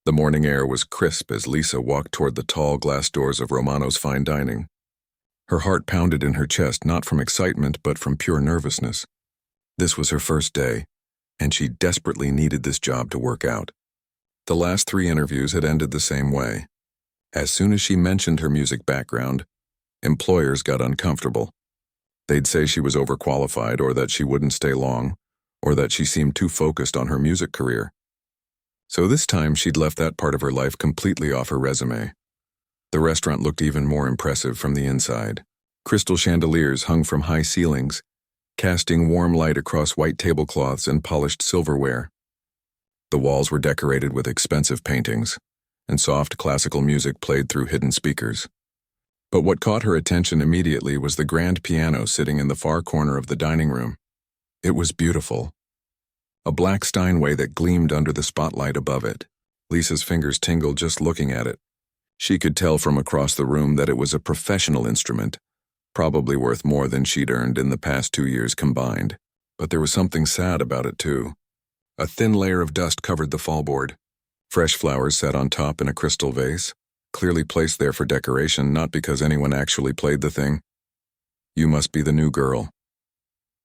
The morning air was crisp as Lisa walked toward the tall glass doors of Romano's fine dining. Her heart pounded in her chest, not from excitement but from pure nervousness. This was her first day, and she desperately needed this job to work out. The last 3 interviews had ended the same way. As soon as she mentioned her music background, employers got uncomfortable. They'd say she was overqualified, or that she wouldn't stay long, or that she seemed too focused on her music career. So this time she'd left that part of her life completely off her resume. The restaurant looked even more impressive from the inside. Crystal chandeliers hung from high ceilings, casting warm light across white tablecloths and polished silverware. The walls were decorated with expensive paintings, and soft classical music played through hidden speakers. But what caught her attention immediately was the grand piano sitting in the far corner of the dining room. It was beautiful. A black Steinway that gleamed under the spotlight above it. Lisa's fingers tingled just looking at it. She could tell from across the room that it was a professional instrument, probably worth more than she'd earned in the past 2 years combined. But there was something sad about it, too. A thin layer of dust covered the fallboard. Fresh flowers sat on top in a crystal vase, clearly placed there for decoration, not because anyone actually played the thing. "You must be the new girl."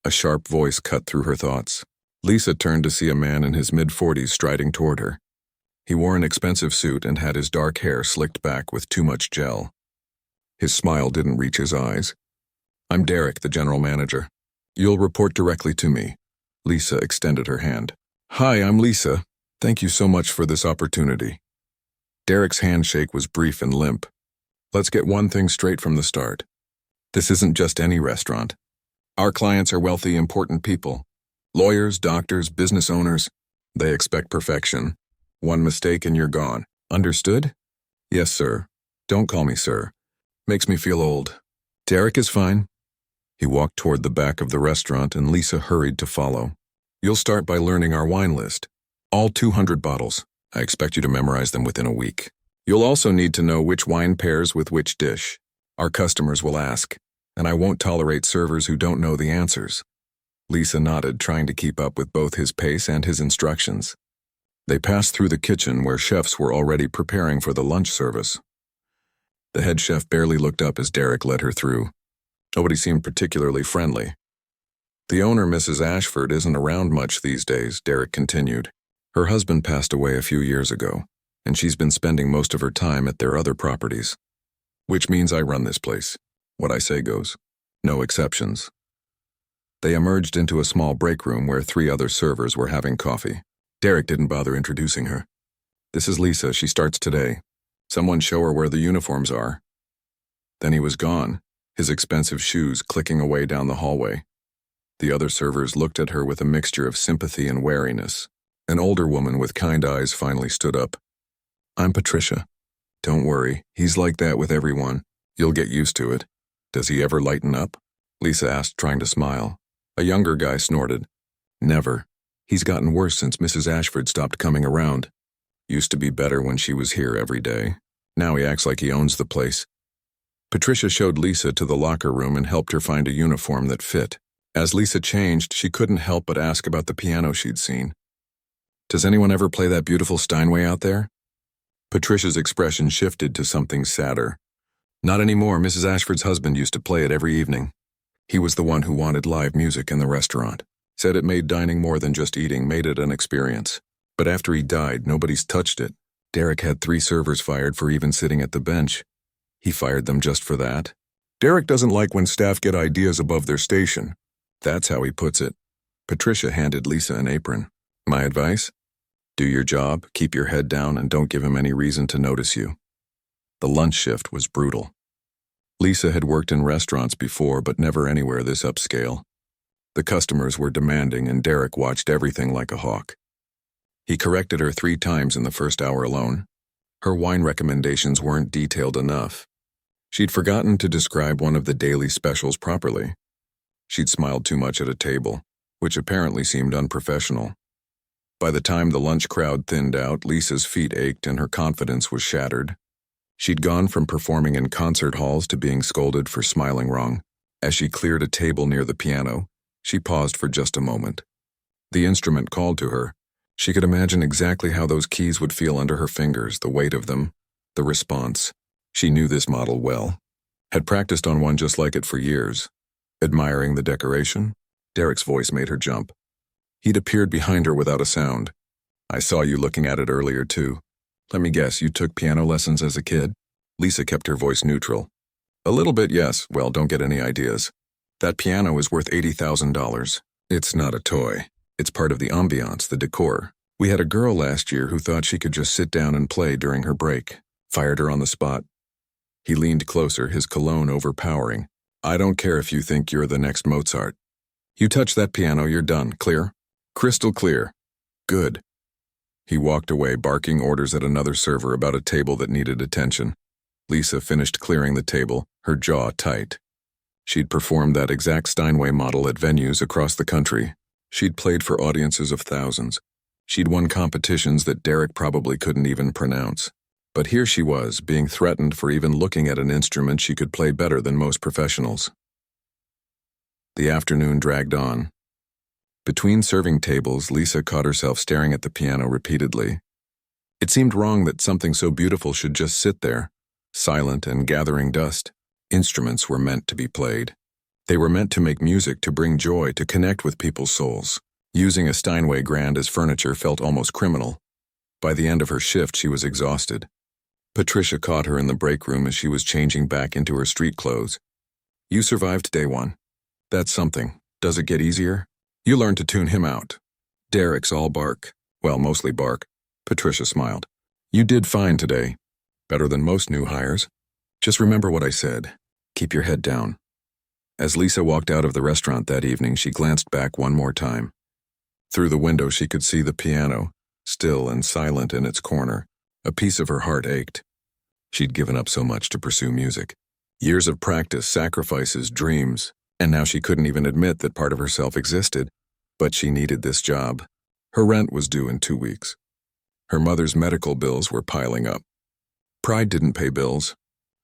A sharp voice cut through her thoughts. Lisa turned to see a man in his mid-40s striding toward her. He wore an expensive suit and had his dark hair slicked back with too much gel. His smile didn't reach his eyes. "I'm Derek, the general manager. You'll report directly to me." Lisa extended her hand. "Hi, I'm Lisa. Thank you so much for this opportunity." Derek's handshake was brief and limp. "Let's get one thing straight from the start. This isn't just any restaurant. Our clients are wealthy, important people. Lawyers, doctors, business owners. They expect perfection. One mistake and you're gone. Understood?" "Yes, sir. Don't call me sir. Makes me feel old." "Derek is fine." He walked toward the back of the restaurant and Lisa hurried to follow. "You'll start by learning our wine list. All 200 bottles. I expect you to memorize them within a week. You'll also need to know which wine pairs with which dish. Our customers will ask, and I won't tolerate servers who don't know the answers." Lisa nodded, trying to keep up with both his pace and his instructions. They passed through the kitchen where chefs were already preparing for the lunch service. The head chef barely looked up as Derek led her through. Nobody seemed particularly friendly. "The owner, Mrs. Ashford, isn't around much these days," Derek continued. "Her husband passed away a few years ago, and she's been spending most of her time at their other properties. Which means I run this place. What I say goes. No exceptions." They emerged into a small break room where 3 other servers were having coffee. Derek didn't bother introducing her. "This is Lisa. She starts today. Someone show her where the uniforms are." Then he was gone, his expensive shoes clicking away down the hallway. The other servers looked at her with a mixture of sympathy and wariness. An older woman with kind eyes finally stood up. "I'm Patricia. Don't worry, he's like that with everyone. You'll get used to it." "Does he ever lighten up?" Lisa asked, trying to smile. A younger guy snorted. "Never. He's gotten worse since Mrs. Ashford stopped coming around. Used to be better when she was here every day. Now he acts like he owns the place." Patricia showed Lisa to the locker room and helped her find a uniform that fit. As Lisa changed, she couldn't help but ask about the piano she'd seen. "Does anyone ever play that beautiful Steinway out there?" Patricia's expression shifted to something sadder. "Not anymore. Mrs. Ashford's husband used to play it every evening. He was the one who wanted live music in the restaurant. Said it made dining more than just eating, made it an experience. But after he died, nobody's touched it. Derek had 3 servers fired for even sitting at the bench. He fired them just for that. Derek doesn't like when staff get ideas above their station. That's how he puts it." Patricia handed Lisa an apron. "My advice? Do your job, keep your head down, and don't give him any reason to notice you." The lunch shift was brutal. Lisa had worked in restaurants before, but never anywhere this upscale. The customers were demanding, and Derek watched everything like a hawk. He corrected her 3 times in the first hour alone. Her wine recommendations weren't detailed enough. She'd forgotten to describe one of the daily specials properly. She'd smiled too much at a table, which apparently seemed unprofessional. By the time the lunch crowd thinned out, Lisa's feet ached and her confidence was shattered. She'd gone from performing in concert halls to being scolded for smiling wrong. As she cleared a table near the piano, she paused for just a moment. The instrument called to her. She could imagine exactly how those keys would feel under her fingers, the weight of them, the response. She knew this model well. Had practiced on one just like it for years. Admiring the decoration, Derek's voice made her jump. He'd appeared behind her without a sound. I saw you looking at it earlier, too. Let me guess, you took piano lessons as a kid? Lisa kept her voice neutral. A little bit, yes. Well, don't get any ideas. That piano is worth $80,000. It's not a toy. It's part of the ambiance, the decor. We had a girl last year who thought she could just sit down and play during her break. Fired her on the spot. He leaned closer, his cologne overpowering. I don't care if you think you're the next Mozart. You touch that piano, you're done. Clear? Crystal clear. Good. He walked away, barking orders at another server about a table that needed attention. Lisa finished clearing the table, her jaw tight. She'd performed that exact Steinway model at venues across the country. She'd played for audiences of thousands. She'd won competitions that Derek probably couldn't even pronounce. But here she was, being threatened for even looking at an instrument she could play better than most professionals. The afternoon dragged on. Between serving tables, Lisa caught herself staring at the piano repeatedly. It seemed wrong that something so beautiful should just sit there, silent and gathering dust. Instruments were meant to be played. They were meant to make music, to bring joy, to connect with people's souls. Using a Steinway grand as furniture felt almost criminal. By the end of her shift, she was exhausted. Patricia caught her in the break room as she was changing back into her street clothes. You survived day one. That's something. Does it get easier? You learned to tune him out. Derek's all bark. Well, mostly bark. Patricia smiled. You did fine today. Better than most new hires. Just remember what I said. Keep your head down. As Lisa walked out of the restaurant that evening, she glanced back one more time. Through the window, she could see the piano, still and silent in its corner. A piece of her heart ached. She'd given up so much to pursue music. Years of practice, sacrifices, dreams, and now she couldn't even admit that part of herself existed. But she needed this job. Her rent was due in 2 weeks. Her mother's medical bills were piling up. Pride didn't pay bills,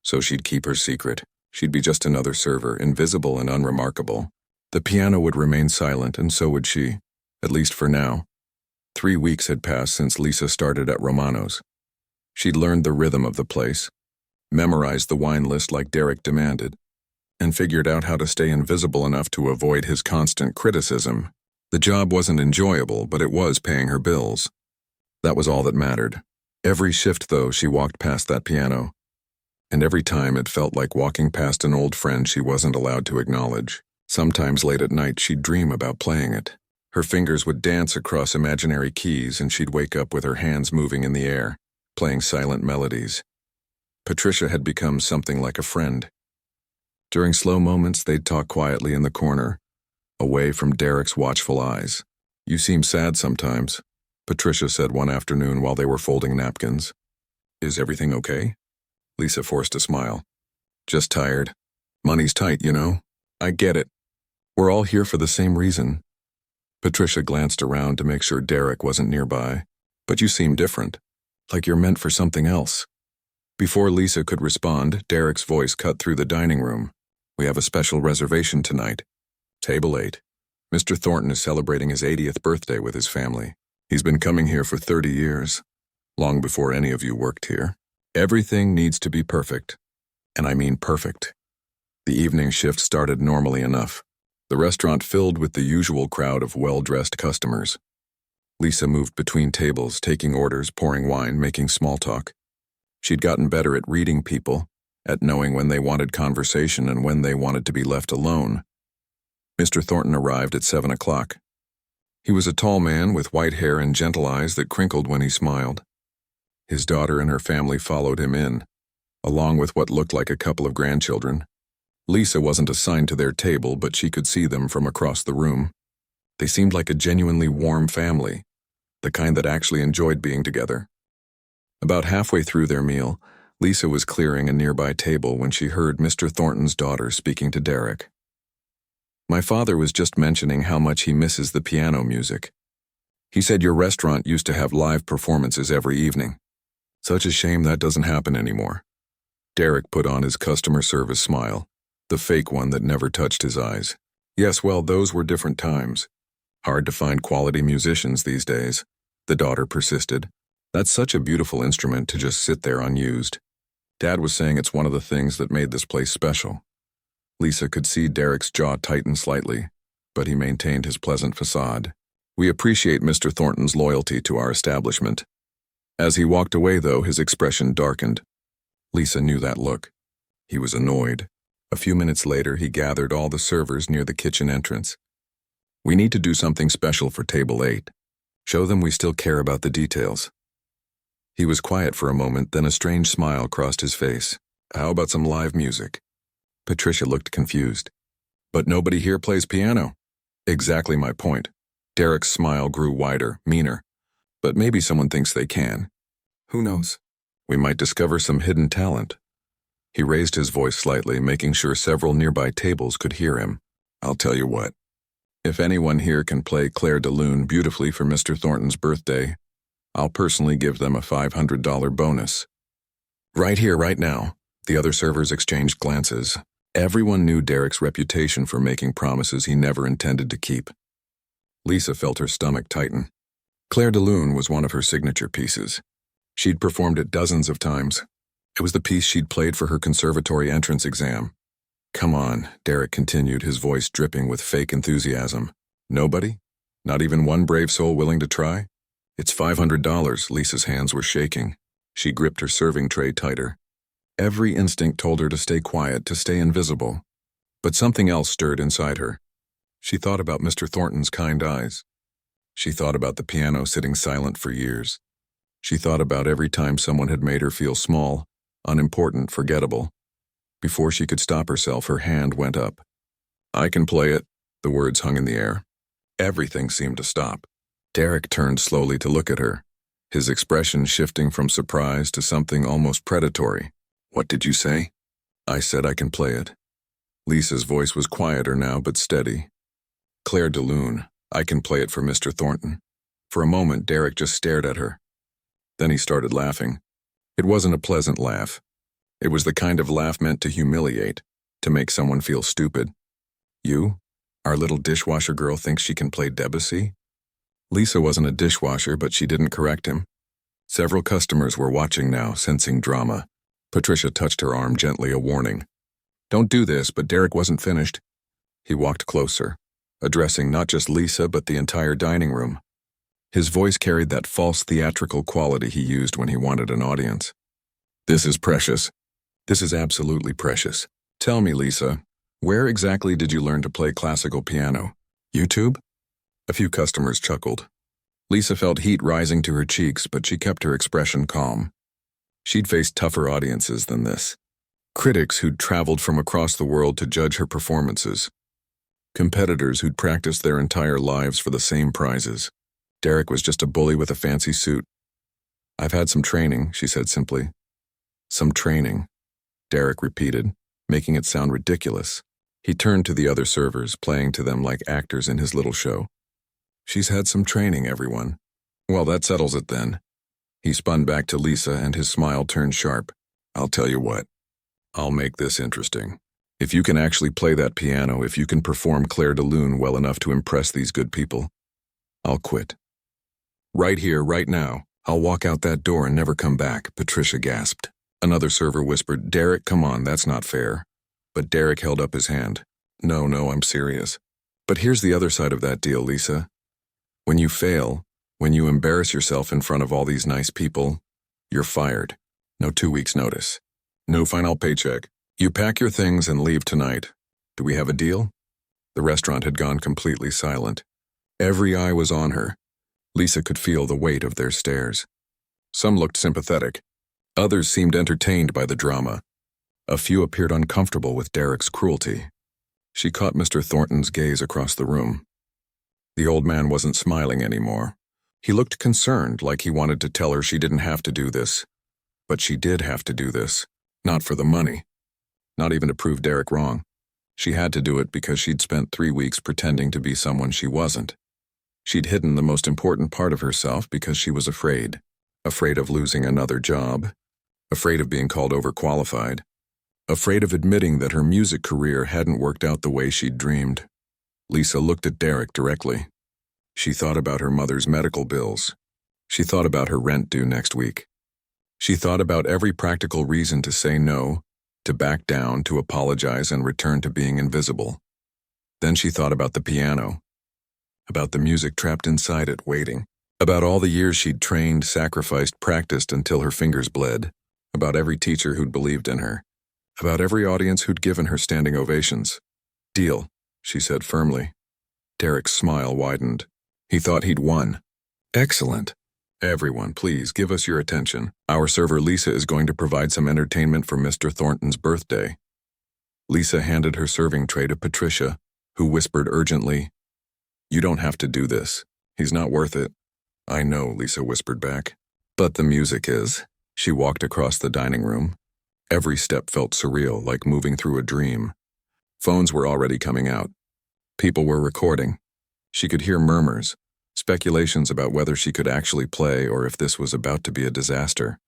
so she'd keep her secret. She'd be just another server, invisible and unremarkable. The piano would remain silent, and so would she, at least for now. 3 weeks had passed since Lisa started at Romano's. She'd learned the rhythm of the place, memorized the wine list like Derek demanded, and figured out how to stay invisible enough to avoid his constant criticism. The job wasn't enjoyable, but it was paying her bills. That was all that mattered. Every shift, though, she walked past that piano, and every time it felt like walking past an old friend she wasn't allowed to acknowledge. Sometimes late at night, she'd dream about playing it. Her fingers would dance across imaginary keys, and she'd wake up with her hands moving in the air, playing silent melodies. Patricia had become something like a friend. During slow moments, they'd talk quietly in the corner, away from Derek's watchful eyes. You seem sad sometimes, Patricia said one afternoon while they were folding napkins. Is everything okay? Lisa forced a smile. Just tired. Money's tight, you know. I get it. We're all here for the same reason. Patricia glanced around to make sure Derek wasn't nearby. But you seem different. Like you're meant for something else. Before Lisa could respond, Derek's voice cut through the dining room. We have a special reservation tonight. Table 8. Mr. Thornton is celebrating his 80th birthday with his family. He's been coming here for 30 years, long before any of you worked here. Everything needs to be perfect. And I mean perfect. The evening shift started normally enough. The restaurant filled with the usual crowd of well-dressed customers. Lisa moved between tables, taking orders, pouring wine, making small talk. She'd gotten better at reading people, at knowing when they wanted conversation and when they wanted to be left alone. Mr. Thornton arrived at 7 o'clock. He was a tall man with white hair and gentle eyes that crinkled when he smiled. His daughter and her family followed him in, along with what looked like a couple of grandchildren. Lisa wasn't assigned to their table, but she could see them from across the room. They seemed like a genuinely warm family, the kind that actually enjoyed being together. About halfway through their meal, Lisa was clearing a nearby table when she heard Mr. Thornton's daughter speaking to Derek. My father was just mentioning how much he misses the piano music. He said your restaurant used to have live performances every evening. Such a shame that doesn't happen anymore. Derek put on his customer service smile, the fake one that never touched his eyes. Yes, well, those were different times. Hard to find quality musicians these days. the daughter persisted. That's such a beautiful instrument to just sit there unused. Dad was saying it's one of the things that made this place special. Lisa could see Derek's jaw tighten slightly, but he maintained his pleasant facade. We appreciate Mr. Thornton's loyalty to our establishment. As he walked away, though, his expression darkened. Lisa knew that look. He was annoyed. A few minutes later, he gathered all the servers near the kitchen entrance. We need to do something special for table 8. Show them we still care about the details. He was quiet for a moment, then a strange smile crossed his face. How about some live music? Patricia looked confused. But nobody here plays piano. Exactly my point. Derek's smile grew wider, meaner. But maybe someone thinks they can. Who knows? We might discover some hidden talent. He raised his voice slightly, making sure several nearby tables could hear him. I'll tell you what. If anyone here can play Claire de Lune beautifully for Mr. Thornton's birthday, I'll personally give them a $500 bonus. Right here, right now. The other servers exchanged glances. Everyone knew Derek's reputation for making promises he never intended to keep. Lisa felt her stomach tighten. Claire de Lune was one of her signature pieces. She'd performed it dozens of times. It was the piece she'd played for her conservatory entrance exam. Come on, Derek continued, his voice dripping with fake enthusiasm. Nobody? Not even one brave soul willing to try? It's $500, Lisa's hands were shaking. She gripped her serving tray tighter. Every instinct told her to stay quiet, to stay invisible. But something else stirred inside her. She thought about Mr. Thornton's kind eyes. She thought about the piano sitting silent for years. She thought about every time someone had made her feel small, unimportant, forgettable. Before she could stop herself, her hand went up. I can play it, the words hung in the air. Everything seemed to stop. Derek turned slowly to look at her, his expression shifting from surprise to something almost predatory. What did you say? I said I can play it. Lisa's voice was quieter now, but steady. Claire de Lune, I can play it for Mr. Thornton. For a moment, Derek just stared at her. Then he started laughing. It wasn't a pleasant laugh. It was the kind of laugh meant to humiliate, to make someone feel stupid. You, our little dishwasher girl, thinks she can play Debussy? Lisa wasn't a dishwasher, but she didn't correct him. Several customers were watching now, sensing drama. Patricia touched her arm gently, a warning. Don't do this, but Derek wasn't finished. He walked closer, addressing not just Lisa, but the entire dining room. His voice carried that false theatrical quality he used when he wanted an audience. This is precious. This is absolutely precious. Tell me, Lisa, where exactly did you learn to play classical piano? YouTube? A few customers chuckled. Lisa felt heat rising to her cheeks, but she kept her expression calm. She'd faced tougher audiences than this. Critics who'd traveled from across the world to judge her performances. Competitors who'd practiced their entire lives for the same prizes. Derek was just a bully with a fancy suit. I've had some training, she said simply. Some training, Derek repeated, making it sound ridiculous. He turned to the other servers, playing to them like actors in his little show. She's had some training, everyone. Well, that settles it then. He spun back to Lisa and his smile turned sharp. I'll tell you what. I'll make this interesting. If you can actually play that piano, if you can perform Claire de Lune well enough to impress these good people, I'll quit. Right here, right now. I'll walk out that door and never come back, Patricia gasped. Another server whispered, Derek, come on, that's not fair. But Derek held up his hand. No, I'm serious. But here's the other side of that deal, Lisa. When you fail, when you embarrass yourself in front of all these nice people, you're fired. No 2 weeks' notice. No final paycheck. You pack your things and leave tonight. Do we have a deal? The restaurant had gone completely silent. Every eye was on her. Lisa could feel the weight of their stares. Some looked sympathetic. Others seemed entertained by the drama. A few appeared uncomfortable with Derek's cruelty. She caught Mr. Thornton's gaze across the room. The old man wasn't smiling anymore. He looked concerned, like he wanted to tell her she didn't have to do this. But she did have to do this. Not for the money. Not even to prove Derek wrong. She had to do it because she'd spent 3 weeks pretending to be someone she wasn't. She'd hidden the most important part of herself because she was afraid. Afraid of losing another job. Afraid of being called overqualified. Afraid of admitting that her music career hadn't worked out the way she'd dreamed. Lisa looked at Derek directly. She thought about her mother's medical bills. She thought about her rent due next week. She thought about every practical reason to say no, to back down, to apologize and return to being invisible. Then she thought about the piano, about the music trapped inside it waiting, about all the years she'd trained, sacrificed, practiced until her fingers bled, about every teacher who'd believed in her, about every audience who'd given her standing ovations. "Deal," she said firmly. Derek's smile widened. He thought he'd won. "Excellent. Everyone, please give us your attention. Our server Lisa is going to provide some entertainment for Mr. Thornton's birthday." Lisa handed her serving tray to Patricia, who whispered urgently, "You don't have to do this. He's not worth it." "I know," Lisa whispered back. "But the music is." She walked across the dining room. Every step felt surreal, like moving through a dream. Phones were already coming out. People were recording. She could hear murmurs, speculations about whether she could actually play or if this was about to be a disaster.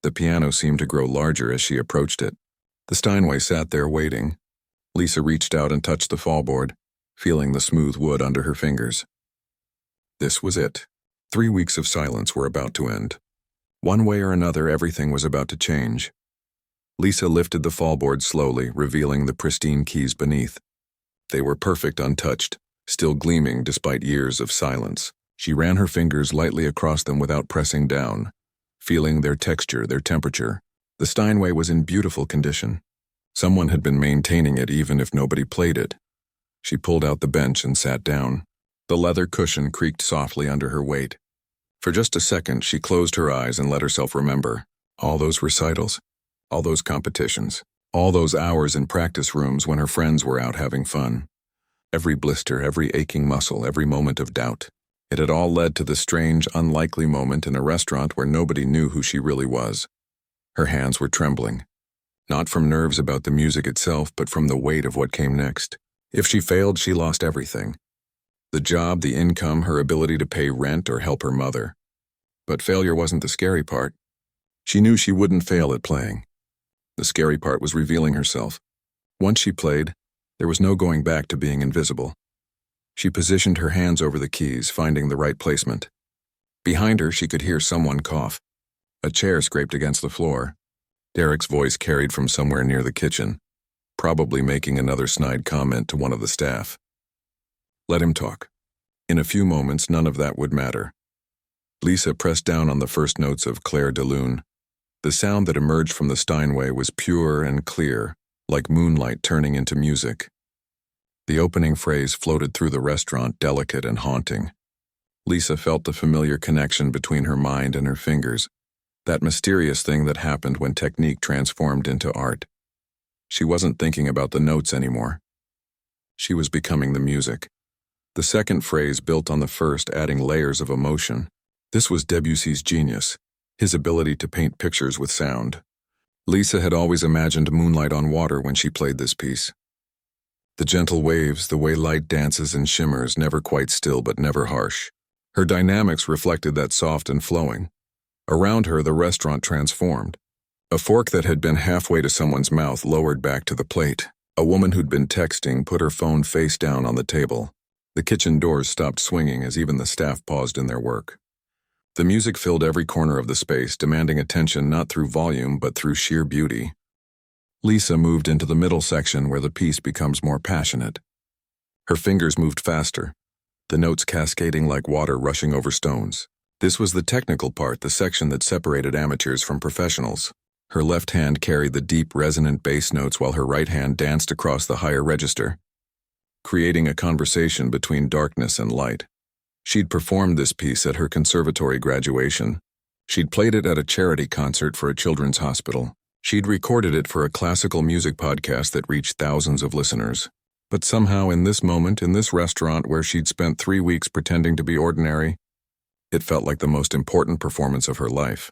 The piano seemed to grow larger as she approached it. The Steinway sat there waiting. Lisa reached out and touched the fallboard, feeling the smooth wood under her fingers. This was it. 3 weeks of silence were about to end. One way or another, everything was about to change. Lisa lifted the fallboard slowly, revealing the pristine keys beneath. They were perfect, untouched, still gleaming despite years of silence. She ran her fingers lightly across them without pressing down, feeling their texture, their temperature. The Steinway was in beautiful condition. Someone had been maintaining it even if nobody played it. She pulled out the bench and sat down. The leather cushion creaked softly under her weight. For just a second, she closed her eyes and let herself remember. All those recitals, all those competitions, all those hours in practice rooms when her friends were out having fun. Every blister, every aching muscle, every moment of doubt. It had all led to the strange, unlikely moment in a restaurant where nobody knew who she really was. Her hands were trembling. Not from nerves about the music itself, but from the weight of what came next. If she failed, she lost everything. The job, the income, her ability to pay rent or help her mother. But failure wasn't the scary part. She knew she wouldn't fail at playing. The scary part was revealing herself. Once she played, there was no going back to being invisible. She positioned her hands over the keys, finding the right placement. Behind her, she could hear someone cough. A chair scraped against the floor. Derek's voice carried from somewhere near the kitchen, probably making another snide comment to one of the staff. Let him talk. In a few moments, none of that would matter. Lisa pressed down on the first notes of Claire de Lune. The sound that emerged from the Steinway was pure and clear, like moonlight turning into music. The opening phrase floated through the restaurant, delicate and haunting. Lisa felt the familiar connection between her mind and her fingers, that mysterious thing that happened when technique transformed into art. She wasn't thinking about the notes anymore. She was becoming the music. The second phrase built on the first, adding layers of emotion. This was Debussy's genius, his ability to paint pictures with sound. Lisa had always imagined moonlight on water when she played this piece. The gentle waves, the way light dances and shimmers, never quite still but never harsh. Her dynamics reflected that soft and flowing. Around her, the restaurant transformed. A fork that had been halfway to someone's mouth lowered back to the plate. A woman who'd been texting put her phone face down on the table. The kitchen doors stopped swinging as even the staff paused in their work. The music filled every corner of the space, demanding attention not through volume but through sheer beauty. Lisa moved into the middle section where the piece becomes more passionate. Her fingers moved faster, the notes cascading like water rushing over stones. This was the technical part, the section that separated amateurs from professionals. Her left hand carried the deep, resonant bass notes while her right hand danced across the higher register, creating a conversation between darkness and light. She'd performed this piece at her conservatory graduation. She'd played it at a charity concert for a children's hospital. She'd recorded it for a classical music podcast that reached thousands of listeners. But somehow in this moment, in this restaurant where she'd spent 3 weeks pretending to be ordinary, it felt like the most important performance of her life.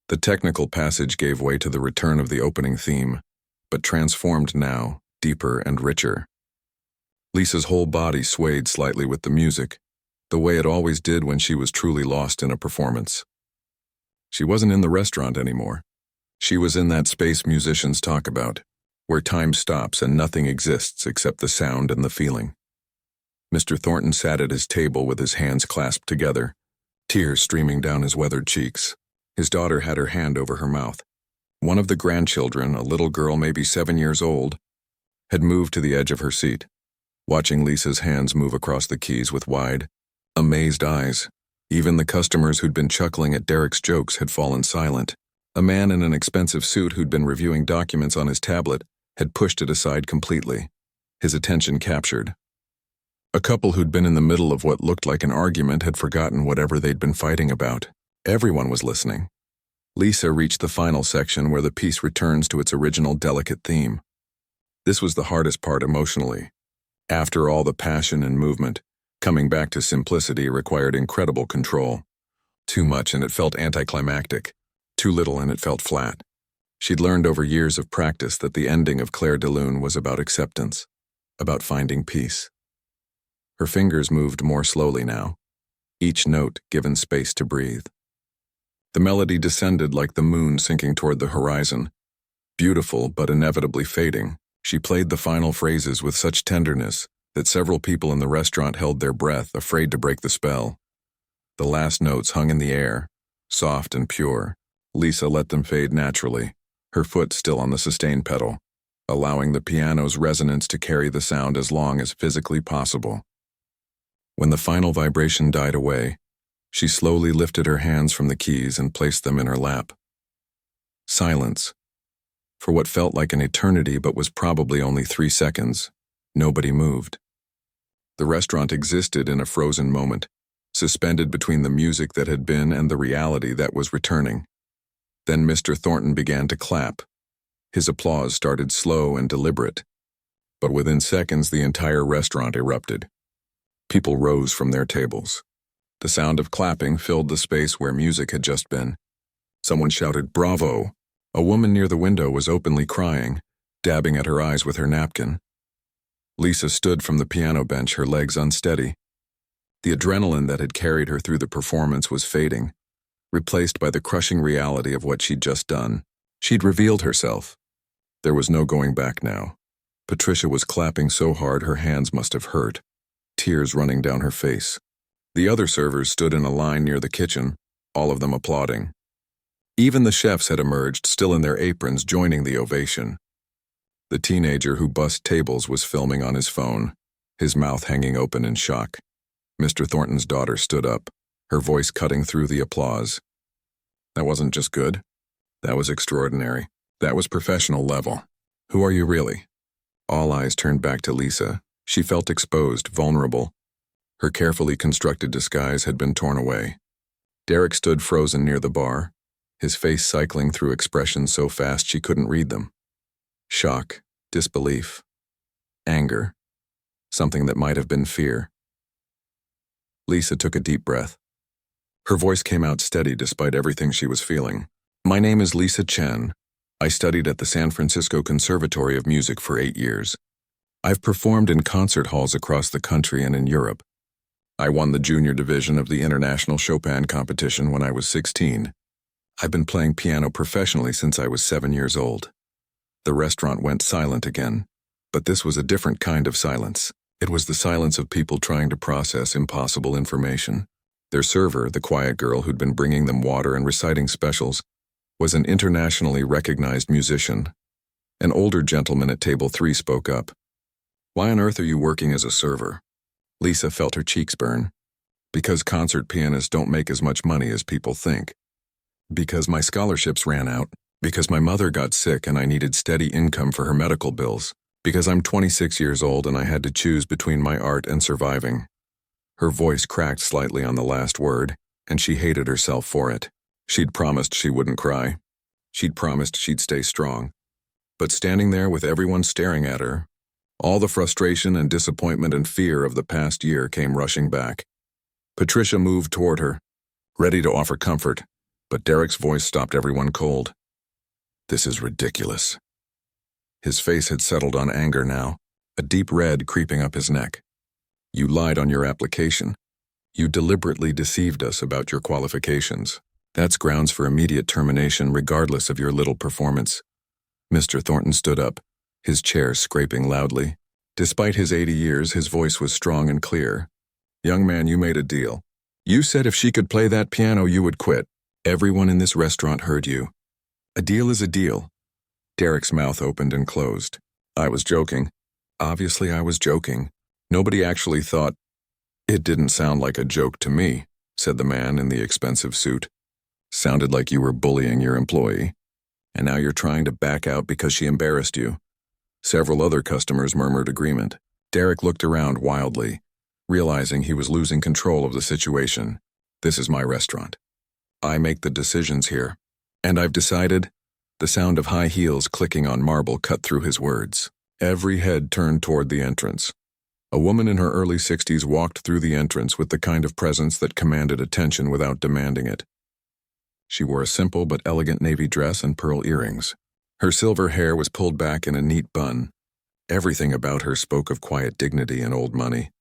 The technical passage gave way to the return of the opening theme, but transformed now, deeper and richer. Lisa's whole body swayed slightly with the music, the way it always did when she was truly lost in a performance. She wasn't in the restaurant anymore. She was in that space musicians talk about, where time stops and nothing exists except the sound and the feeling. Mr. Thornton sat at his table with his hands clasped together, tears streaming down his weathered cheeks. His daughter had her hand over her mouth. One of the grandchildren, a little girl maybe 7 years old, had moved to the edge of her seat, watching Lisa's hands move across the keys with wide, amazed eyes. Even the customers who'd been chuckling at Derek's jokes had fallen silent. A man in an expensive suit who'd been reviewing documents on his tablet had pushed it aside completely, his attention captured. A couple who'd been in the middle of what looked like an argument had forgotten whatever they'd been fighting about. Everyone was listening. Lisa reached the final section where the piece returns to its original delicate theme. This was the hardest part emotionally. After all the passion and movement, coming back to simplicity required incredible control. Too much and it felt anticlimactic. Too little and it felt flat. She'd learned over years of practice that the ending of Claire de Lune was about acceptance, about finding peace. Her fingers moved more slowly now, each note given space to breathe. The melody descended like the moon sinking toward the horizon. Beautiful but inevitably fading, she played the final phrases with such tenderness that several people in the restaurant held their breath, afraid to break the spell. The last notes hung in the air, soft and pure. Lisa let them fade naturally, her foot still on the sustain pedal, allowing the piano's resonance to carry the sound as long as physically possible. When the final vibration died away, she slowly lifted her hands from the keys and placed them in her lap. Silence. For what felt like an eternity but was probably only 3 seconds, nobody moved. The restaurant existed in a frozen moment, suspended between the music that had been and the reality that was returning. Then Mr. Thornton began to clap. His applause started slow and deliberate, but within seconds the entire restaurant erupted. People rose from their tables. The sound of clapping filled the space where music had just been. Someone shouted, "Bravo!" A woman near the window was openly crying, dabbing at her eyes with her napkin. Lisa stood from the piano bench, her legs unsteady. The adrenaline that had carried her through the performance was fading, replaced by the crushing reality of what she'd just done. She'd revealed herself. There was no going back now. Patricia was clapping so hard her hands must have hurt, tears running down her face. The other servers stood in a line near the kitchen, all of them applauding. Even the chefs had emerged, still in their aprons, joining the ovation. The teenager who bussed tables was filming on his phone, his mouth hanging open in shock. Mr. Thornton's daughter stood up, her voice cutting through the applause. That wasn't just good. That was extraordinary. That was professional level. Who are you really? All eyes turned back to Lisa. She felt exposed, vulnerable. Her carefully constructed disguise had been torn away. Derek stood frozen near the bar, his face cycling through expressions so fast she couldn't read them. Shock, disbelief, anger, something that might have been fear. Lisa took a deep breath. Her voice came out steady despite everything she was feeling. My name is Lisa Chen. I studied at the San Francisco Conservatory of Music for 8 years. I've performed in concert halls across the country and in Europe. I won the junior division of the International Chopin competition when I was 16. I've been playing piano professionally since I was 7 years old. The restaurant went silent again, but this was a different kind of silence. It was the silence of people trying to process impossible information. Their server, the quiet girl who'd been bringing them water and reciting specials, was an internationally recognized musician. An older gentleman at table 3 spoke up. Why on earth are you working as a server? Lisa felt her cheeks burn. Because concert pianists don't make as much money as people think. Because my scholarships ran out. Because my mother got sick and I needed steady income for her medical bills. Because I'm 26 years old and I had to choose between my art and surviving. Her voice cracked slightly on the last word, and she hated herself for it. She'd promised she wouldn't cry. She'd promised she'd stay strong. But standing there with everyone staring at her, all the frustration and disappointment and fear of the past year came rushing back. Patricia moved toward her, ready to offer comfort, but Derek's voice stopped everyone cold. This is ridiculous. His face had settled on anger now, a deep red creeping up his neck. You lied on your application. You deliberately deceived us about your qualifications. That's grounds for immediate termination regardless of your little performance. Mr. Thornton stood up, his chair scraping loudly. Despite his 80 years, his voice was strong and clear. Young man, you made a deal. You said if she could play that piano, you would quit. Everyone in this restaurant heard you. A deal is a deal. Derek's mouth opened and closed. I was joking. Obviously, I was joking. Nobody actually thought. It didn't sound like a joke to me, said the man in the expensive suit. Sounded like you were bullying your employee. And now you're trying to back out because she embarrassed you. Several other customers murmured agreement. Derek looked around wildly, realizing he was losing control of the situation. This is my restaurant. I make the decisions here. And I've decided. The sound of high heels clicking on marble cut through his words. Every head turned toward the entrance. A woman in her early 60s walked through the entrance with the kind of presence that commanded attention without demanding it. She wore a simple but elegant navy dress and pearl earrings. Her silver hair was pulled back in a neat bun. Everything about her spoke of quiet dignity and old money.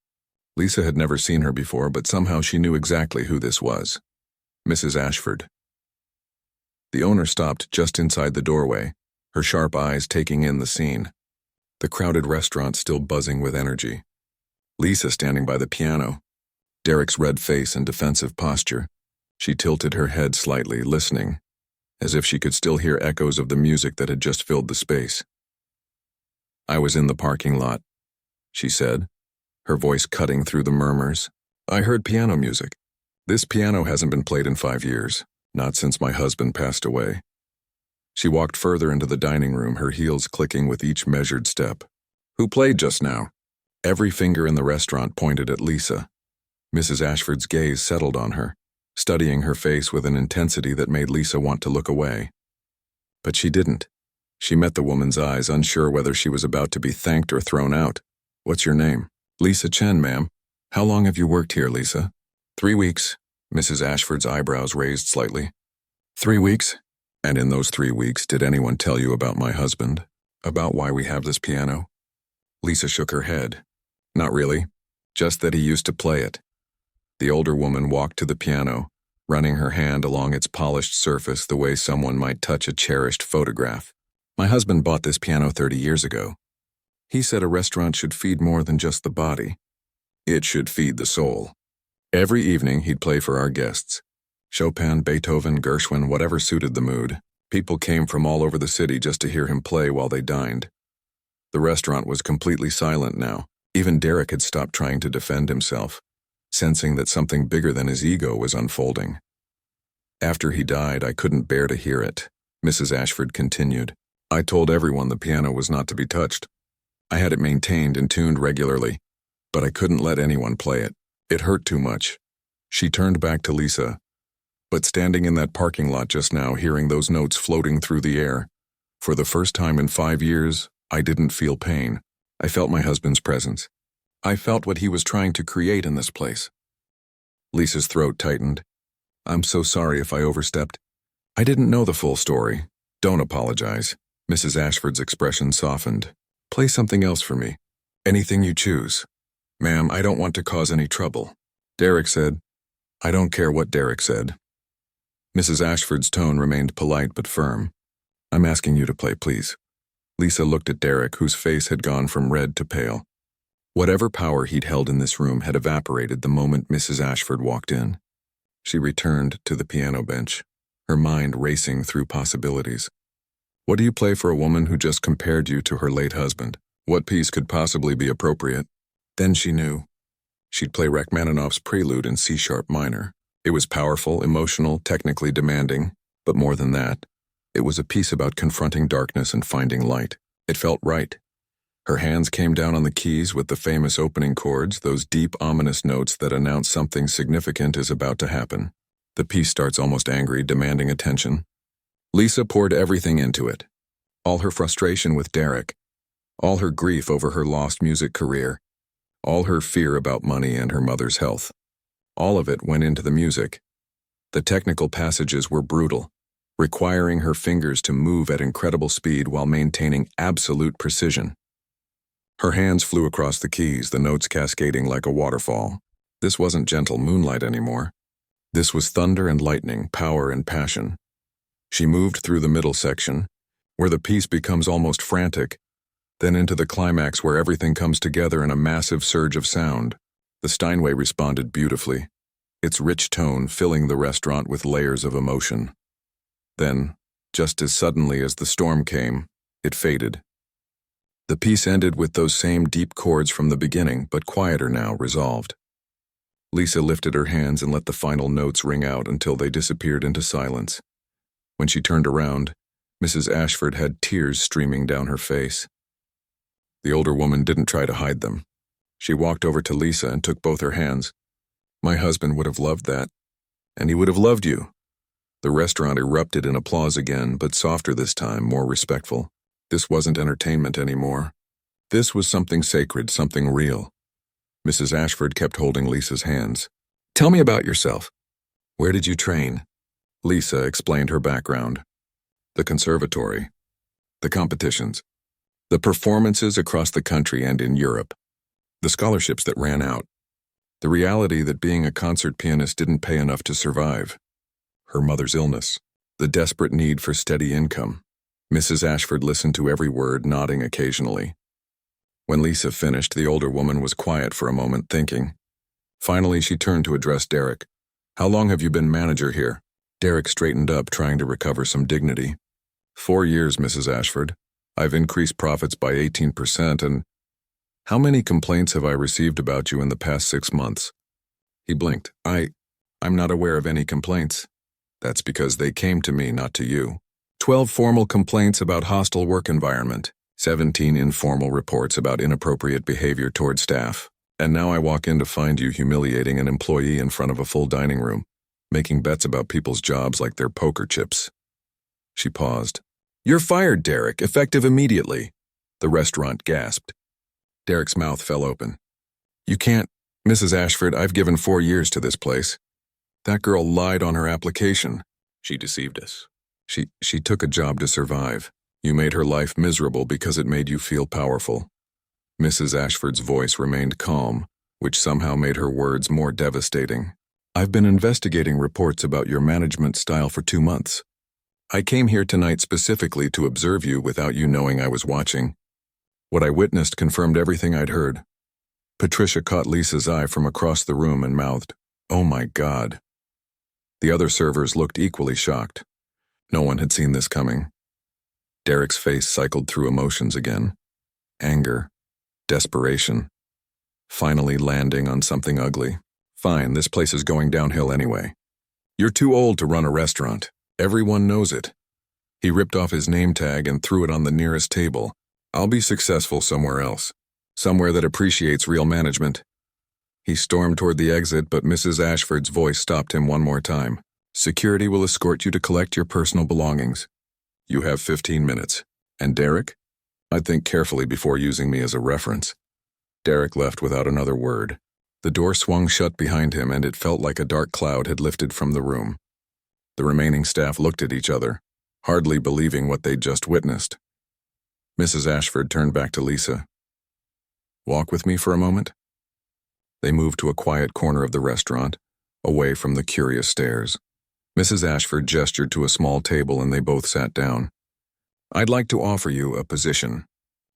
Lisa had never seen her before, but somehow she knew exactly who this was. Mrs. Ashford. The owner stopped just inside the doorway, her sharp eyes taking in the scene. The crowded restaurant still buzzing with energy. Lisa standing by the piano. Derek's red face and defensive posture. She tilted her head slightly, listening, as if she could still hear echoes of the music that had just filled the space. I was in the parking lot, she said, her voice cutting through the murmurs. I heard piano music. This piano hasn't been played in 5 years. Not since my husband passed away. She walked further into the dining room, her heels clicking with each measured step. Who played just now? Every finger in the restaurant pointed at Lisa. Mrs. Ashford's gaze settled on her, studying her face with an intensity that made Lisa want to look away. But she didn't. She met the woman's eyes, unsure whether she was about to be thanked or thrown out. What's your name? Lisa Chen, ma'am. How long have you worked here, Lisa? 3 weeks. Mrs. Ashford's eyebrows raised slightly. 3 weeks? And in those 3 weeks, did anyone tell you about my husband? About why we have this piano? Lisa shook her head. Not really. Just that he used to play it. The older woman walked to the piano, running her hand along its polished surface the way someone might touch a cherished photograph. My husband bought this piano 30 years ago. He said a restaurant should feed more than just the body. It should feed the soul. Every evening, he'd play for our guests. Chopin, Beethoven, Gershwin, whatever suited the mood. People came from all over the city just to hear him play while they dined. The restaurant was completely silent now. Even Derek had stopped trying to defend himself, sensing that something bigger than his ego was unfolding. After he died, I couldn't bear to hear it, Mrs. Ashford continued. I told everyone the piano was not to be touched. I had it maintained and tuned regularly, but I couldn't let anyone play it. It hurt too much. She turned back to Lisa. But standing in that parking lot just now, hearing those notes floating through the air, for the first time in 5 years, I didn't feel pain. I felt my husband's presence. I felt what he was trying to create in this place. Lisa's throat tightened. I'm so sorry if I overstepped. I didn't know the full story. Don't apologize. Mrs. Ashford's expression softened. Play something else for me. Anything you choose. Ma'am, I don't want to cause any trouble. Derek said. I don't care what Derek said. Mrs. Ashford's tone remained polite but firm. I'm asking you to play, please. Lisa looked at Derek, whose face had gone from red to pale. Whatever power he'd held in this room had evaporated the moment Mrs. Ashford walked in. She returned to the piano bench, her mind racing through possibilities. What do you play for a woman who just compared you to her late husband? What piece could possibly be appropriate? Then she knew. She'd play Rachmaninoff's Prelude in C-sharp minor. It was powerful, emotional, technically demanding, but more than that, it was a piece about confronting darkness and finding light. It felt right. Her hands came down on the keys with the famous opening chords, those deep, ominous notes that announce something significant is about to happen. The piece starts almost angry, demanding attention. Lisa poured everything into it. All her frustration with Derek, all her grief over her lost music career, all her fear about money and her mother's health. All of it went into the music. The technical passages were brutal, requiring her fingers to move at incredible speed while maintaining absolute precision. Her hands flew across the keys, the notes cascading like a waterfall. This wasn't gentle moonlight anymore. This was thunder and lightning, power and passion. She moved through the middle section, where the piece becomes almost frantic, then into the climax where everything comes together in a massive surge of sound. The Steinway responded beautifully. its rich tone filling the restaurant with layers of emotion. Then, just as suddenly as the storm came, it faded. The piece ended with those same deep chords from the beginning, but quieter now, resolved. Lisa lifted her hands and let the final notes ring out until they disappeared into silence. When she turned around, Mrs. Ashford had tears streaming down her face. The older woman didn't try to hide them. She walked over to Lisa and took both her hands. "My husband would have loved that, and he would have loved you." The restaurant erupted in applause again, but softer this time, more respectful. This wasn't entertainment anymore. This was something sacred, something real. Mrs. Ashford kept holding Lisa's hands. "Tell me about yourself. Where did you train?" Lisa explained her background. The conservatory, the competitions, the performances across the country and in Europe, the scholarships that ran out, the reality that being a concert pianist didn't pay enough to survive, her mother's illness, the desperate need for steady income. Mrs. Ashford listened to every word, nodding occasionally. When Lisa finished, the older woman was quiet for a moment, thinking. Finally, she turned to address Derek. "How long have you been manager here?" Derek straightened up, trying to recover some dignity. 4 years, Mrs. Ashford. I've increased profits by 18% and... How many complaints have I received about you in the past 6 months? He blinked. I'm not aware of any complaints. That's because they came to me, not to you. 12 formal complaints about hostile work environment, 17 informal reports about inappropriate behavior toward staff. And now I walk in to find you humiliating an employee in front of a full dining room, making bets about people's jobs like they're poker chips. She paused. "You're fired, Derek, effective immediately." The restaurant gasped. Derek's mouth fell open. "You can't, Mrs. Ashford, I've given 4 years to this place. That girl lied on her application. She deceived us. She took a job to survive. You made her life miserable because it made you feel powerful." Mrs. Ashford's voice remained calm, which somehow made her words more devastating. "I've been investigating reports about your management style for 2 months. I came here tonight specifically to observe you without you knowing I was watching. What I witnessed confirmed everything I'd heard." Patricia caught Lisa's eye from across the room and mouthed, "Oh my God." The other servers looked equally shocked. No one had seen this coming. Derek's face cycled through emotions again. Anger, desperation, finally landing on something ugly. "Fine, this place is going downhill anyway. You're too old to run a restaurant. Everyone knows it." He ripped off his name tag and threw it on the nearest table. "I'll be successful somewhere else. Somewhere that appreciates real management." He stormed toward the exit, but Mrs. Ashford's voice stopped him one more time. "Security will escort you to collect your personal belongings. You have 15 minutes. And Derek? I'd think carefully before using me as a reference." Derek left without another word. The door swung shut behind him, and it felt like a dark cloud had lifted from the room. The remaining staff looked at each other, hardly believing what they'd just witnessed. Mrs. Ashford turned back to Lisa. "Walk with me for a moment." They moved to a quiet corner of the restaurant, away from the curious stares. Mrs. Ashford gestured to a small table and they both sat down. "I'd like to offer you a position."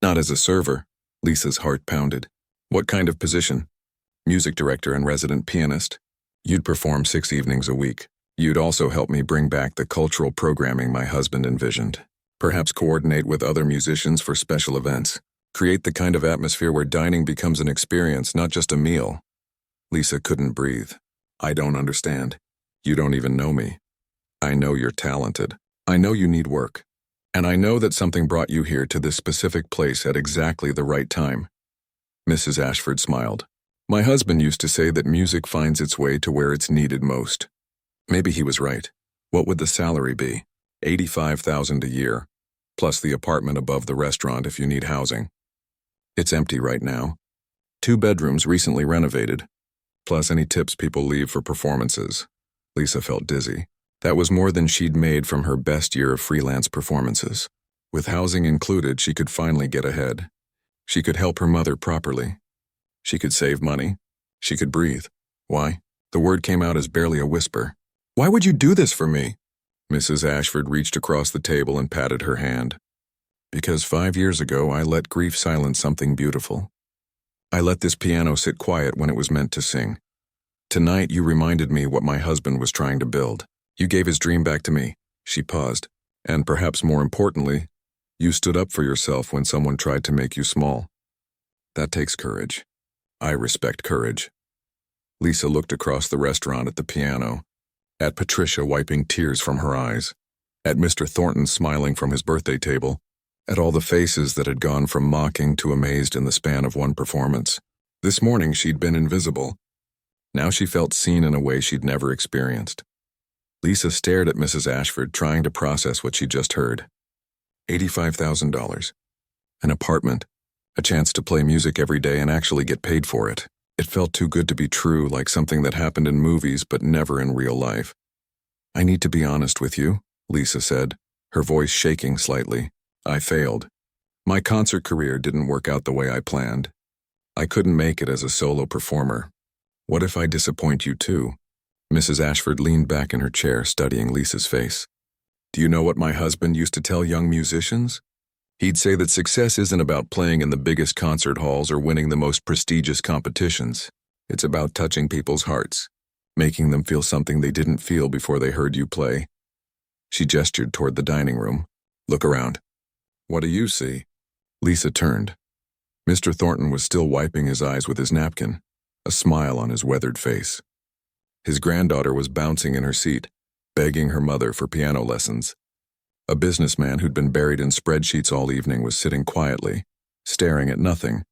"Not as a server." Lisa's heart pounded. "What kind of position?" "Music director and resident pianist. You'd perform 6 evenings a week. You'd also help me bring back the cultural programming my husband envisioned. Perhaps coordinate with other musicians for special events. Create the kind of atmosphere where dining becomes an experience, not just a meal." Lisa couldn't breathe. "I don't understand. You don't even know me. I know you're talented. I know you need work. And I know that something brought you here to this specific place at exactly the right time." Mrs. Ashford smiled. "My husband used to say that music finds its way to where it's needed most." Maybe he was right. What would the salary be? $85,000 a year, plus the apartment above the restaurant if you need housing. It's empty right now. 2 bedrooms recently renovated, plus any tips people leave for performances. Lisa felt dizzy. That was more than she'd made from her best year of freelance performances. With housing included, she could finally get ahead. She could help her mother properly. She could save money. She could breathe. Why? The word came out as barely a whisper. "Why would you do this for me?" Mrs. Ashford reached across the table and patted her hand. "Because 5 years ago I let grief silence something beautiful. I let this piano sit quiet when it was meant to sing. Tonight you reminded me what my husband was trying to build. You gave his dream back to me." She paused. "And perhaps more importantly, you stood up for yourself when someone tried to make you small. That takes courage. I respect courage." Lisa looked across the restaurant at the piano, at Patricia wiping tears from her eyes, at Mr. Thornton smiling from his birthday table, at all the faces that had gone from mocking to amazed in the span of one performance. This morning she'd been invisible. Now she felt seen in a way she'd never experienced. Lisa stared at Mrs. Ashford, trying to process what she'd just heard. $85,000. An apartment. A chance to play music every day and actually get paid for it. It felt too good to be true, like something that happened in movies but never in real life. "I need to be honest with you," Lisa said, her voice shaking slightly. "I failed. My concert career didn't work out the way I planned. I couldn't make it as a solo performer. What if I disappoint you too?" Mrs. Ashford leaned back in her chair, studying Lisa's face. "Do you know what my husband used to tell young musicians? He'd say that success isn't about playing in the biggest concert halls or winning the most prestigious competitions. It's about touching people's hearts, making them feel something they didn't feel before they heard you play." She gestured toward the dining room. "Look around. What do you see?" Lisa turned. Mr. Thornton was still wiping his eyes with his napkin, a smile on his weathered face. His granddaughter was bouncing in her seat, begging her mother for piano lessons. A businessman who'd been buried in spreadsheets all evening was sitting quietly, staring at nothing,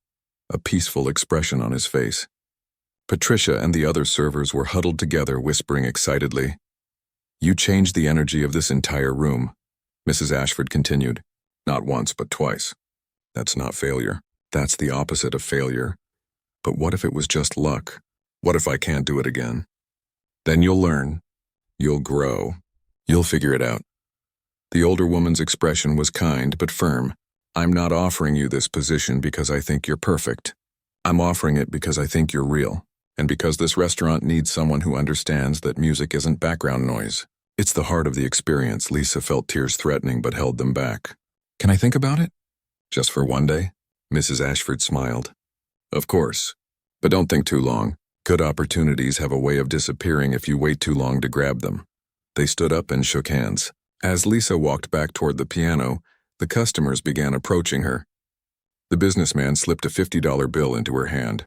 a peaceful expression on his face. Patricia and the other servers were huddled together, whispering excitedly. "You changed the energy of this entire room," Mrs. Ashford continued. "Not once, but twice. That's not failure. That's the opposite of failure. But what if it was just luck? What if I can't do it again? Then you'll learn. You'll grow. You'll figure it out." The older woman's expression was kind but firm. "I'm not offering you this position because I think you're perfect. I'm offering it because I think you're real, and because this restaurant needs someone who understands that music isn't background noise. It's the heart of the experience." Lisa felt tears threatening but held them back. "Can I think about it?" "Just for one day?" Mrs. Ashford smiled. "Of course. But don't think too long. Good opportunities have a way of disappearing if you wait too long to grab them." They stood up and shook hands. As Lisa walked back toward the piano, the customers began approaching her. The businessman slipped a $50 bill into her hand.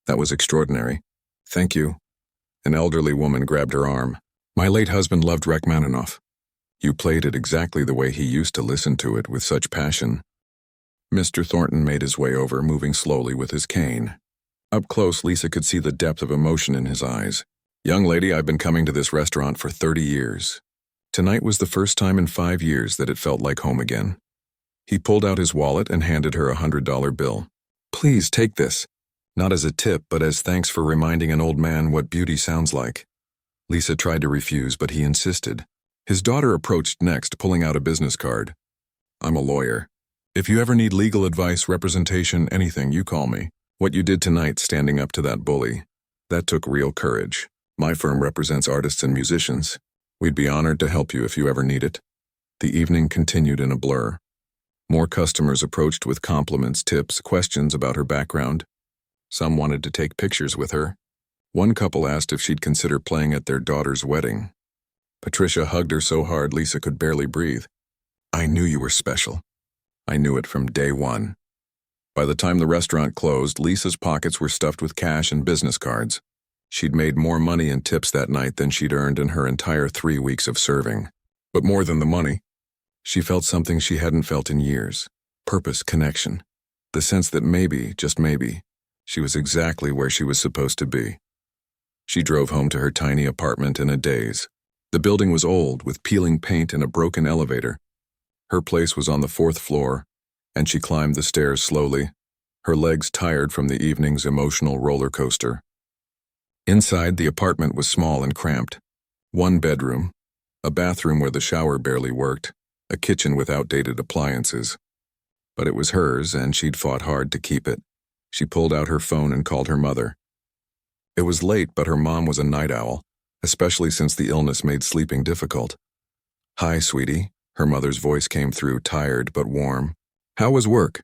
"That was extraordinary. Thank you." An elderly woman grabbed her arm. "My late husband loved Rachmaninoff. You played it exactly the way he used to listen to it, with such passion." Mr. Thornton made his way over, moving slowly with his cane. Up close, Lisa could see the depth of emotion in his eyes. "Young lady, I've been coming to this restaurant for 30 years. Tonight was the first time in 5 years that it felt like home again." He pulled out his wallet and handed her a $100 bill. "Please take this. Not as a tip, but as thanks for reminding an old man what beauty sounds like." Lisa tried to refuse, but he insisted. His daughter approached next, pulling out a business card. "I'm a lawyer. If you ever need legal advice, representation, anything, you call me. What you did tonight, standing up to that bully, that took real courage. My firm represents artists and musicians. We'd be honored to help you if you ever need it." The evening continued in a blur. More customers approached with compliments, tips, questions about her background. Some wanted to take pictures with her. One couple asked if she'd consider playing at their daughter's wedding. Patricia hugged her so hard Lisa could barely breathe. "I knew you were special. I knew it from day one." By the time the restaurant closed, Lisa's pockets were stuffed with cash and business cards. She'd made more money in tips that night than she'd earned in her entire 3 weeks of serving. But more than the money, she felt something she hadn't felt in years. Purpose, connection. The sense that maybe, just maybe, she was exactly where she was supposed to be. She drove home to her tiny apartment in a daze. The building was old, with peeling paint and a broken elevator. Her place was on the 4th floor, and she climbed the stairs slowly, her legs tired from the evening's emotional roller coaster. Inside, the apartment was small and cramped. 1 bedroom, a bathroom where the shower barely worked, a kitchen with outdated appliances. But it was hers, and she'd fought hard to keep it. She pulled out her phone and called her mother. It was late, but her mom was a night owl, especially since the illness made sleeping difficult. "Hi, sweetie," her mother's voice came through, tired but warm. "How was work?"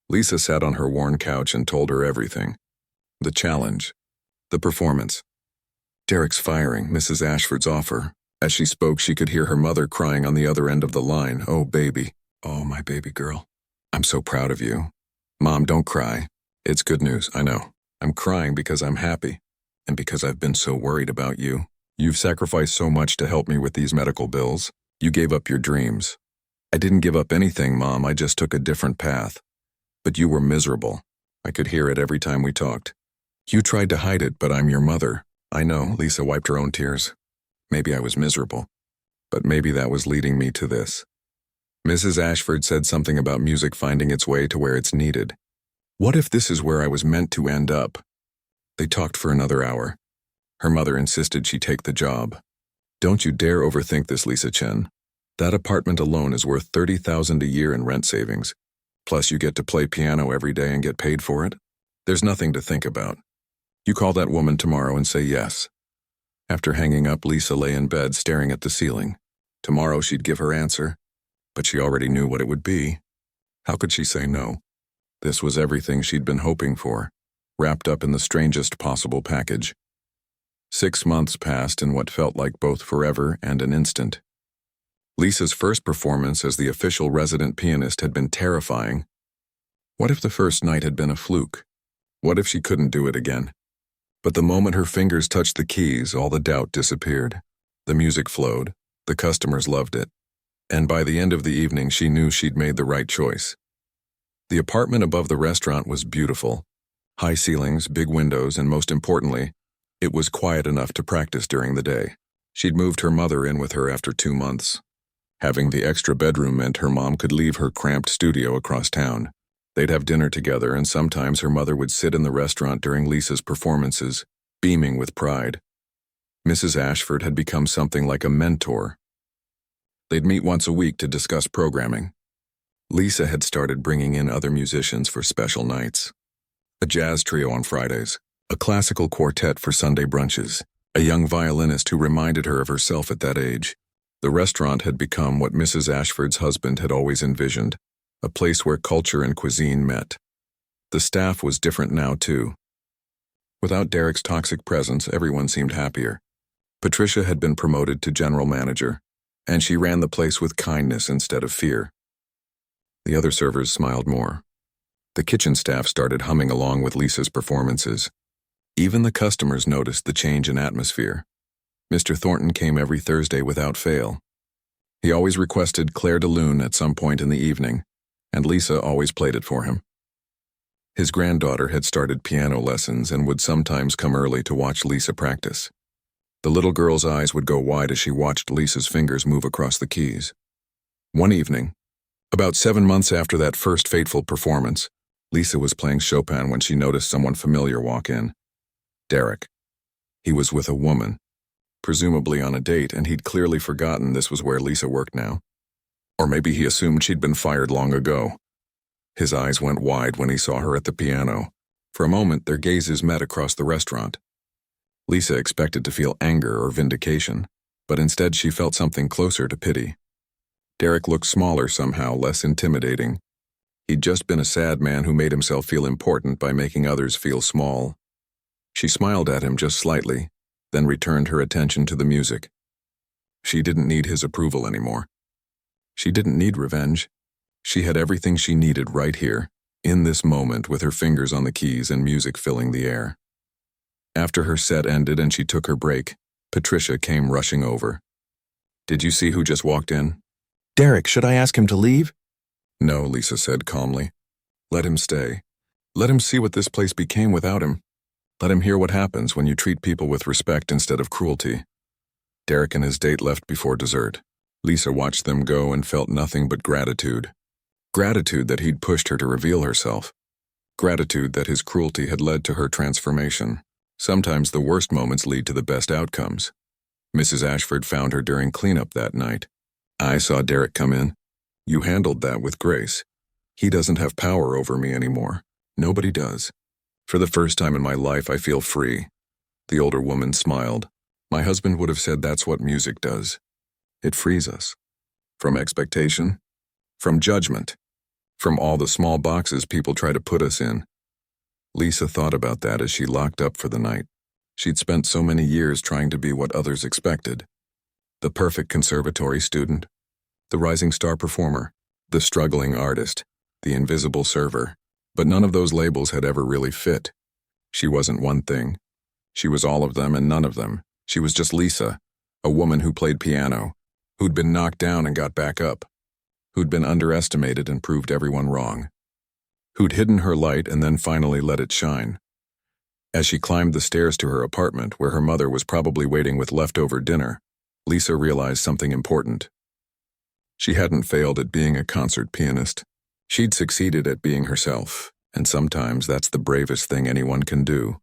Lisa sat on her worn couch and told her everything. The challenge. The performance. Derek's firing, Mrs. Ashford's offer. As she spoke, she could hear her mother crying on the other end of the line. Oh, baby. Oh, my baby girl. I'm so proud of you. Mom, don't cry. It's good news, I know. I'm crying because I'm happy, and because I've been so worried about you. You've sacrificed so much to help me with these medical bills. You gave up your dreams. I didn't give up anything, Mom, I just took a different path. But you were miserable. I could hear it every time we talked. You tried to hide it, but I'm your mother. I know, Lisa wiped her own tears. Maybe I was miserable, but maybe that was leading me to this. Mrs. Ashford said something about music finding its way to where it's needed. What if this is where I was meant to end up? They talked for another hour. Her mother insisted she take the job. Don't you dare overthink this, Lisa Chen. That apartment alone is worth $30,000 a year in rent savings. Plus you get to play piano every day and get paid for it. There's nothing to think about. You call that woman tomorrow and say yes. After hanging up, Lisa lay in bed staring at the ceiling. Tomorrow she'd give her answer, but she already knew what it would be. How could she say no? This was everything she'd been hoping for, wrapped up in the strangest possible package. 6 months passed in what felt like both forever and an instant. Lisa's first performance as the official resident pianist had been terrifying. What if the first night had been a fluke? What if she couldn't do it again? But the moment her fingers touched the keys, all the doubt disappeared. The music flowed, the customers loved it, and by the end of the evening she knew she'd made the right choice. The apartment above the restaurant was beautiful. High ceilings, big windows, and most importantly, it was quiet enough to practice during the day. She'd moved her mother in with her after 2 months. Having the extra bedroom meant her mom could leave her cramped studio across town. They'd have dinner together, and sometimes her mother would sit in the restaurant during Lisa's performances, beaming with pride. Mrs. Ashford had become something like a mentor. They'd meet once a week to discuss programming. Lisa had started bringing in other musicians for special nights. A jazz trio on Fridays, a classical quartet for Sunday brunches, a young violinist who reminded her of herself at that age. The restaurant had become what Mrs. Ashford's husband had always envisioned, a place where culture and cuisine met. The staff was different now, too. Without Derek's toxic presence, everyone seemed happier. Patricia had been promoted to general manager, and she ran the place with kindness instead of fear. The other servers smiled more. The kitchen staff started humming along with Lisa's performances. Even the customers noticed the change in atmosphere. Mr. Thornton came every Thursday without fail. He always requested Claire de Lune at some point in the evening, and Lisa always played it for him. His granddaughter had started piano lessons and would sometimes come early to watch Lisa practice. The little girl's eyes would go wide as she watched Lisa's fingers move across the keys. One evening, about 7 months after that first fateful performance, Lisa was playing Chopin when she noticed someone familiar walk in. Derek. He was with a woman, presumably on a date, and he'd clearly forgotten this was where Lisa worked now. Or maybe he assumed she'd been fired long ago. His eyes went wide when he saw her at the piano. For a moment, their gazes met across the restaurant. Lisa expected to feel anger or vindication, but instead she felt something closer to pity. Derek looked smaller somehow, less intimidating. He'd just been a sad man who made himself feel important by making others feel small. She smiled at him just slightly, then returned her attention to the music. She didn't need his approval anymore. She didn't need revenge. She had everything she needed right here, in this moment, with her fingers on the keys and music filling the air. After her set ended and she took her break, Patricia came rushing over. "Did you see who just walked in?" "Derek, should I ask him to leave?" "No," Lisa said calmly. "Let him stay. Let him see what this place became without him. Let him hear what happens when you treat people with respect instead of cruelty." Derek and his date left before dessert. Lisa watched them go and felt nothing but gratitude. Gratitude that he'd pushed her to reveal herself. Gratitude that his cruelty had led to her transformation. Sometimes the worst moments lead to the best outcomes. Mrs. Ashford found her during cleanup that night. "I saw Derek come in. You handled that with grace. He doesn't have power over me anymore. Nobody does. For the first time in my life, I feel free." The older woman smiled. "My husband would have said that's what music does. It frees us. From expectation. From judgment. From all the small boxes people try to put us in." Lisa thought about that as she locked up for the night. She'd spent so many years trying to be what others expected. The perfect conservatory student, the rising star performer, the struggling artist, the invisible server. But none of those labels had ever really fit. She wasn't one thing. She was all of them and none of them. She was just Lisa, a woman who played piano, who'd been knocked down and got back up, who'd been underestimated and proved everyone wrong, who'd hidden her light and then finally let it shine. As she climbed the stairs to her apartment, where her mother was probably waiting with leftover dinner, Lisa realized something important. She hadn't failed at being a concert pianist. She'd succeeded at being herself, and sometimes that's the bravest thing anyone can do.